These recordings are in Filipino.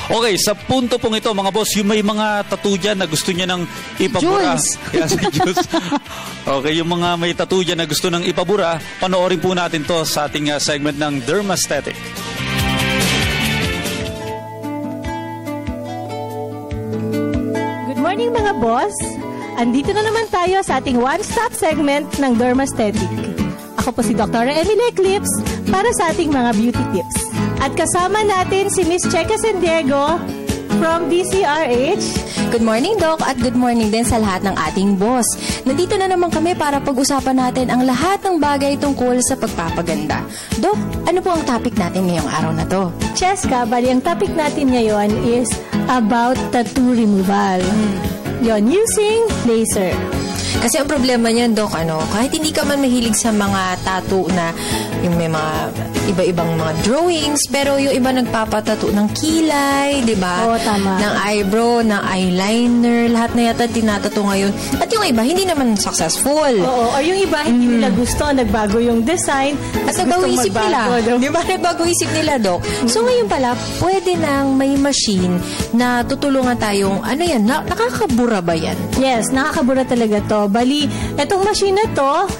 Okay, sa punto pong ito, mga boss, yung may mga tattoo dyan na gusto niya ng ipabura. Yes, Jules. Okay, yung mga may tattoo dyan na gusto ng ipabura, panoorin po natin to sa ating segment ng Dermaesthetic. Good morning mga boss! Andito na naman tayo sa ating one-stop segment ng Dermaesthetic. Ako po si Dr. Emily Eclipse para sa ating mga beauty tips. At kasama natin si Miss Checa San Diego from DCRH. Good morning, Doc, at good morning din sa lahat ng ating boss. Nandito na naman kami para pag-usapan natin ang lahat ng bagay tungkol sa pagpapaganda. Doc, ano po ang topic natin ngayong araw na to? Cheska, bali ang topic natin ngayon is about tattoo removal. Yon, using laser. Kasi ang problema niyan, Doc, kahit hindi ka man mahilig sa mga tattoo na yung may mga iba-ibang mga drawings, pero yung iba nagpapatattoo ng kilay, di ba? Oo, tama. Ng eyebrow, ng eyeliner, lahat na yata tinatattoo ngayon. At yung iba, hindi naman successful. Oo, or yung iba, hindi nila gusto, nagbago yung design. At nagbago isip nila. Di ba? Nagbago isip nila, Doc. So ngayon pala, pwede nang may machine na tutulungan tayong, nakakabura ba yan? Yes, nakakabura talaga to. Bali, etong machine na to,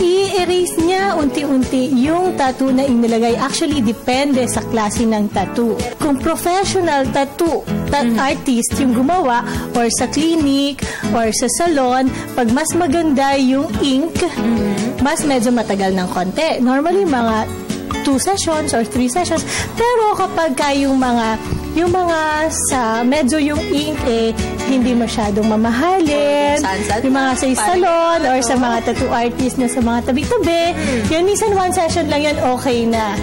i-erase niya unti-unti yung tattoo na inilagay. Actually, depende sa klase ng tattoo. Kung professional tattoo artist yung gumawa, or sa clinic, or sa salon, pag mas maganda yung ink, mas medyo matagal ng konti. Normally, mga 2 sessions or 3 sessions. Pero kapag yung mga sa medyo yung ink hindi masyadong mamahalin, yung mga sa salon or sa mga tattoo artist na sa mga tabi-tabi, yun, minsan 1 session lang yun, okay na.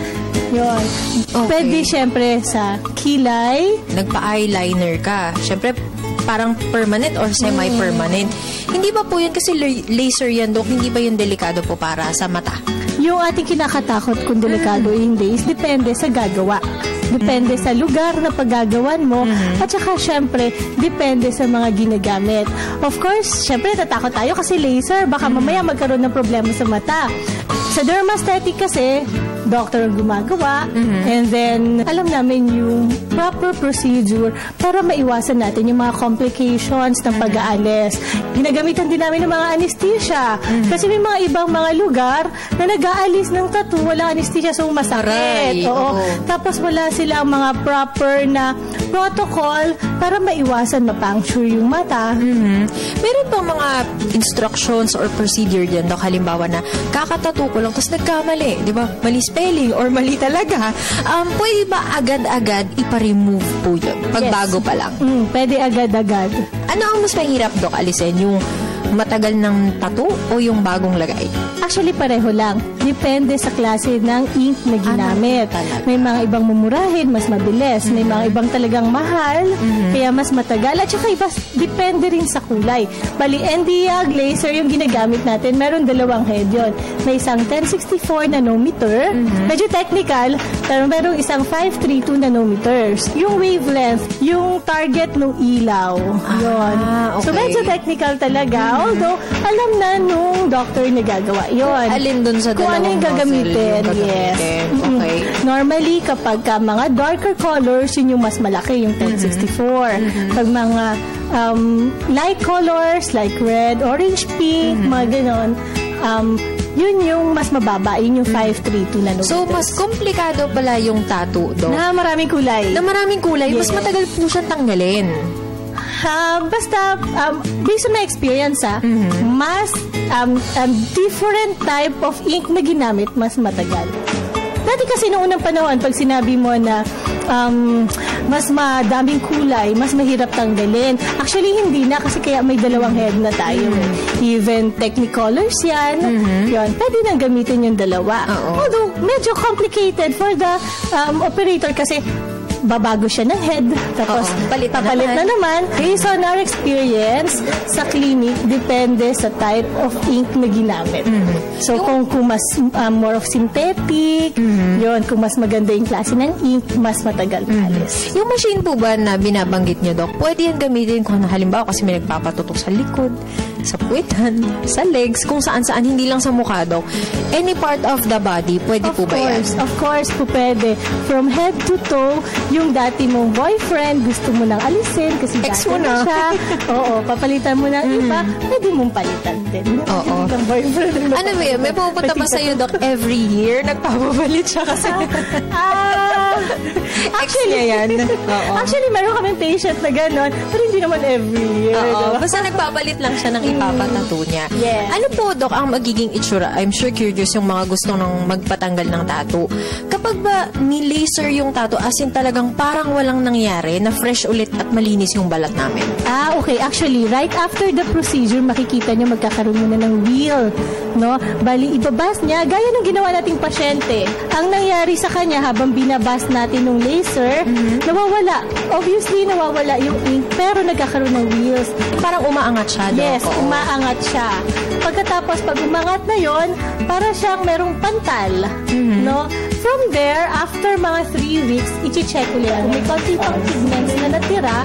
Yun. Okay. Pwede syempre sa kilay. Nagpa-eyeliner ka. Syempre, parang permanent or semi-permanent. Hindi ba po yun, kasi laser yan, Dok, hindi ba yun delikado po para sa mata? Yung ating kinakatakot kung delikado hindi is depende sa gagawa. Depende sa lugar na paggagawan mo. At saka, syempre, depende sa mga ginagamit. Of course, syempre, tatakot tayo kasi laser. Baka mamaya magkaroon ng problema sa mata. Sa Dermaesthetic kasi, doctor ang gumagawa. And then, alam namin yung proper procedure para maiwasan natin yung mga complications ng pag-aalis. Ginagamitan din namin ng mga anesthesia. Kasi may mga ibang mga lugar na nag-aalis ng tattoo, walang anesthesia, so masakit. Oo. Tapos wala silang mga proper na protocol para maiwasan ma-puncture yung mata. Meron bang mga instructions or procedure dyan, Dok? Halimbawa na kakatattoo ko lang, tapos nagkamali, di ba? Mali spelling or mali talaga. Pwede ba agad-agad ipa-remove po yun? Pagbago pa lang? Pwede agad-agad. Ano ang mas mahirap, Dok, alisin? Yung matagal ng tattoo o yung bagong lagay? Actually, pareho lang. Depende sa klase ng ink na ginamit. May mga ibang mumurahin, mas mabilis. May mga ibang talagang mahal, kaya mas matagal. At saka iba, depende rin sa kulay. Bali, Nd:YAG laser yung ginagamit natin. Meron 2 head yun. May isang 1064 nanometer. Medyo technical, pero merong isang 532 nanometers. Yung wavelength, yung target ng ilaw. Yun. Okay. So, medyo technical talaga. Although, alam na nung doctor na gagawa yun. Alin dun sa kung ano yung gagamitin. Yes. Okay. Normally, kapag mga darker colors, yun yung mas malaki, yung 1064. Pag mga light colors, like red, orange, pink, mga ganon, yun yung mas mababa, yun yung 532 nanometers. So, mas komplikado pala yung tattoo, Dok? Na maraming kulay. Yes. Mas matagal po siyang tanggalin. Basta, based on my experience, mas different type of ink na ginamit, mas matagal. Dati kasi noong unang panahon, pag sinabi mo na mas madaming kulay, mas mahirap tanggalin. Actually, hindi na kasi kaya may 2 head na tayo. Even Technicolors yan. Yun, pwede nang gamitin yung 2. Although, medyo complicated for the operator kasi babago siya ng head, tapos papalit na naman. Based on our experience sa clinic, depende sa type of ink na ginamit. So, kung mas more of synthetic, yun, kung mas maganda yung klase ng ink, mas matagal palis. Yung machine po ba na binabanggit nyo, Dok, pwede yan gamitin kung halimbawa kasi may nagpapatutok sa likod, sa puwitan, sa legs, kung saan-saan, hindi lang sa mukha, Dok. Any part of the body, pwede po ba yan? Of course po pwede. From head to toe, yung dati mong boyfriend, gusto mo nang alisin kasi Ex dati mo na. siya. Oo, papalitan mo ng iba, pwede mong palitan din. Oo. Ng boyfriend. Ano ba yun? May pupunta ba sa'yo, Dok, every year? Nagpapabalit siya kasi. Actually, yan. Oo. Actually, meron kaming patient na gano'n, pero hindi naman every year. Oo. diba? Basta nagpapalit lang siya ng ipapatato niya. Yes. Ano po, Dok, ang magiging itsura? I'm sure curious yung mga gusto nang magpatanggal ng tattoo. Kapag ba ni-laser yung tattoo, as in talagang parang walang nangyari, na fresh ulit at malinis yung balat namin? Okay. Actually, right after the procedure, makikita niyo magkakaroon muna ng wheel. No? Bali, ibabas niya, gaya ng ginawa nating pasyente. Ang nangyari sa kanya habang binabas natin ng laser, nawawala. Obviously, nawawala yung ink, pero nagkakaroon ng wheels. Parang umaangat siya, Dok. Yes, Oo. umaangat siya. Pagkatapos, pag umangat na yon, para siyang merong pantal. No? From there, after mga 3 weeks, i-check ulit. Kung may konti pang pigments na natira,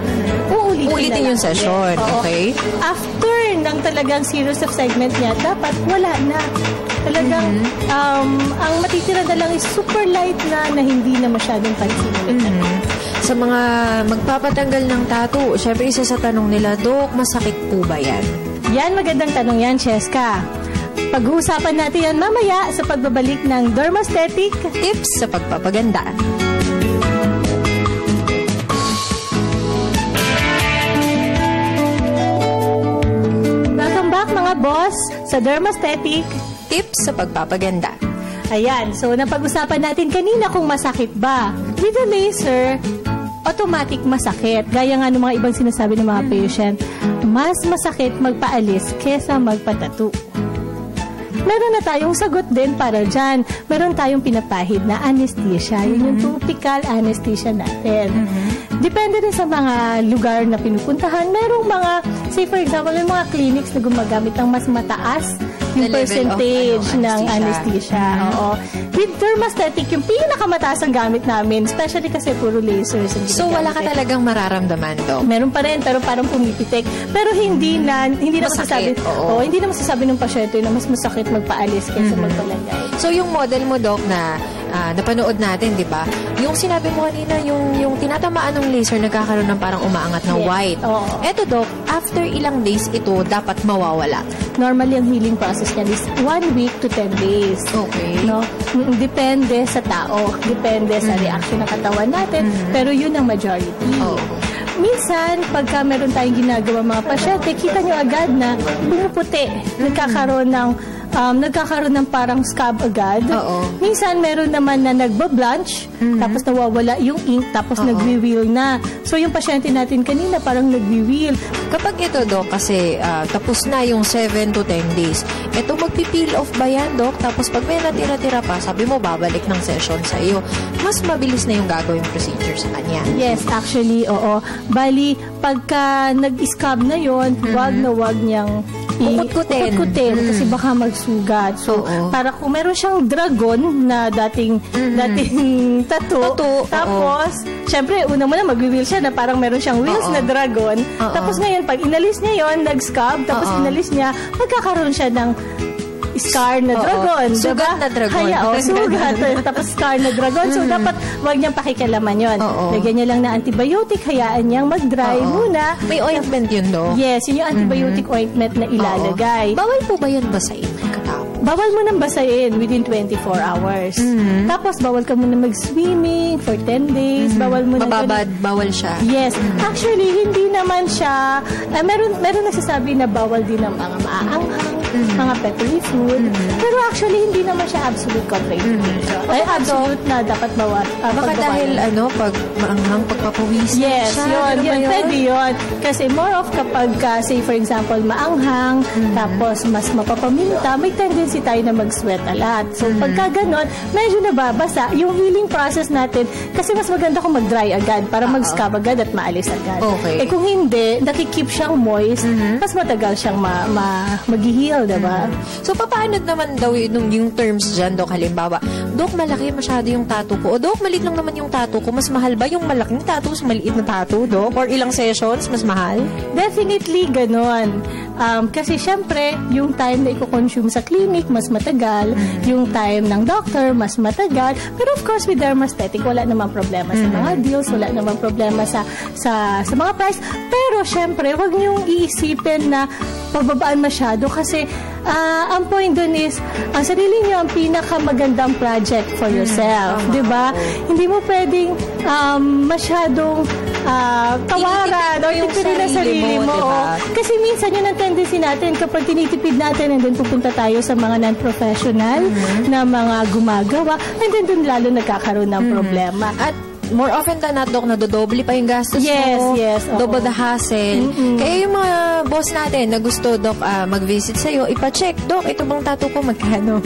Uulitin yung session. Oo. Okay. After ng talagang series of segment niya, dapat wala na. Talagang, ang matitira na lang is super light na hindi na masyadong pansin. Sa mga magpapatanggal ng tattoo, syempre isa sa tanong nila, Dok, masakit po ba yan? Yan, magandang tanong yan, Cheska. Pag-uusapan natin yan mamaya sa pagbabalik ng Dermaesthetic Tips sa pagpapaganda. Welcome back mga boss sa Dermaesthetic. Tips sa pagpapaganda. Ayan, so napag-usapan natin kanina kung masakit ba. With the laser, automatic masakit. Gaya nga ng mga ibang sinasabi ng mga patient, mas masakit magpaalis kesa magpatattoo. Meron na tayong sagot din para dyan. Meron tayong pinapahid na anesthesia. Yun yung topical anesthesia natin. Depende rin sa mga lugar na pinupuntahan. Merong mga, say for example, may mga clinics na gumagamit ng mas mataas yung The level percentage of, ng anesthesia. Oo. With Dermaesthetic, yung pinakamataas ang gamit namin, especially kasi puro lasers. So, wala ka talagang mararamdaman, Dok? Meron pa rin, pero parang pumipitik. Pero hindi na Masakit, masasabi, oo. hindi na masasabi ng pasyente na mas masakit magpaalis kaysa magpalagay. So, yung model mo, Dok, na napanood natin, di ba? Yung sinabi mo kanina, yung tinatamaan ng laser, nagkakaroon ng parang umaangat na Yes. white. Oo. Eto, Dok, after ilang days ito, dapat mawawala. Normally, ang healing process niya is 1 week to 10 days. Okay. No? Depende sa tao. Depende sa reaction ng katawan natin. Pero yun ang majority. Oo. Minsan, pagka meron tayong ginagawa mga pasyente, kita nyo agad na pumuputi. Nagkakaroon ng parang scab agad. Oo. Minsan, meron naman na nagbablanch, tapos nawawala yung ink, tapos nagwi-wheel na. So, yung pasyente natin kanina parang nagwi-wheel. Kapag ito, Dok, kasi tapos na yung 7 to 10 days, ito magpipeel off ba yan, Dok? Tapos pag may natira-tira pa, sabi mo, babalik ng session sa iyo. Mas mabilis na yung gagawing procedure sa kanya. Yes, actually, oo. Bali, pagka nag-scab na yon, wag na wag niyang Kukut-kutin. kasi baka magsugat. So, Oo. para kung meron siyang dragon na dating tattoo, tapos, syempre, una-muna mag-wheel siya na parang meron siyang wheels na dragon. Tapos ngayon, pag inalis niya yon, nag-scab, tapos inalis niya, magkakaroon siya ng scar na dragon. Sugat diba? na dragon. Kaya, sugat. Tapos scar na dragon. So, dapat wag niyang pakikialaman yun. Lagyan niya lang na antibiotic, hayaan niyang mag-dry muna. May ointment yun, Dok? Yes, yun yung antibiotic ointment na ilalagay. Bawal po ba yan basahin? Bawal mo nang basahin within 24 hours. Tapos, bawal ka muna mag-swimming for 10 days. Bawal mo Mababad, bawal siya. Yes. Actually, hindi naman siya, meron nagsasabi na bawal din ng mga maaanghang, mga peppery food. Pero actually, hindi naman siya absolute contraindication. Ay, absolute na dapat bawal. Baka dahil, pag maanghang, pagpapawisan yes, siya. yun. Pwede yun. Kasi more of kapag, say for example, maanghang, tapos mas mapapaminta, may tendency tayo na mag-sweat a lot. So, pagka ganon, medyo nababasa. Yung healing process natin, kasi mas maganda kung mag-dry agad para mag-scab agad at maalis agad. Okay. Eh kung hindi, nakikip siyang moist, mas matagal siyang mag-heal, diba? So, paano naman daw yung terms dyan, Dok? Halimbawa, Dok, malaki masyado yung tattoo ko. O Dok, maliit lang naman yung tattoo ko. Mas mahal ba yung malaking tattoo sa maliit na tattoo, Dok? Or ilang sessions, mas mahal? Definitely ganon. Kasi syempre, yung time na i-consume sa clinic, mas matagal. Yung time ng doctor, mas matagal. Pero of course, with Dermaesthetic, wala namang problema sa mga deals, wala namang problema sa mga price. Pero syempre, wag niyong iisipin na pababaan masyado kasi ang point dun is, ang sarili niyo ang pinakamagandang project for yourself. Diba? Hindi mo pwedeng masyadong tawaran o yung tipirin na sarili mo. diba? Kasi minsan yun ang tendency natin kapag tinitipid natin and then pupunta tayo sa mga non-professional na mga gumagawa and then dun lalo nagkakaroon ng problema. At more often than not, Dok, nadodoble pa yung gastos Yes, mo. yes, oo. Double the hassle. Kaya yung mga boss natin na gusto, Dok, mag-visit sa'yo, ipacheck, Dok, ito bang tattoo ko magkano?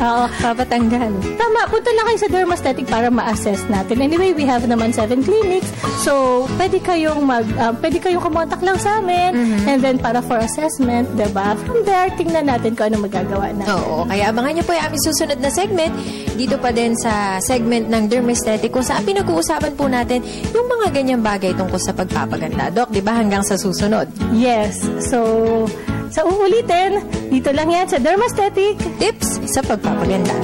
Oo. Papatanggal. Tama, punta lang kayo sa Dermaesthetic para ma-assess natin. Anyway, we have naman 7 clinics. So, pwede kayong kumontak lang sa amin and then para for assessment, diba? From there, tingnan natin kung ano magagawa natin. Oo, kaya abangan niyo po yung aming susunod na segment. Dito pa din sa segment ng Dermaesthetic kung saan pinag-uusapan po natin yung mga ganyang bagay tungkol sa pagpapaganda. Dok, di ba hanggang sa susunod? Yes. So, sa uulitin, dito lang yan sa Dermaesthetic. Tips sa pagpapaganda.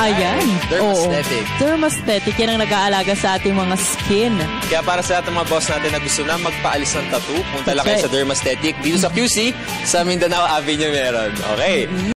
Ayan. Dermaesthetic. Oo. Dermaesthetic. Yan ang nag-aalaga sa ating mga skin. Kaya para sa lahat ng mga boss natin na gusto na magpaalis ng tattoo, punta lang kayo That's sa Dermaesthetic. Dito sa QC, sa Mindanao Avenue meron. Okay.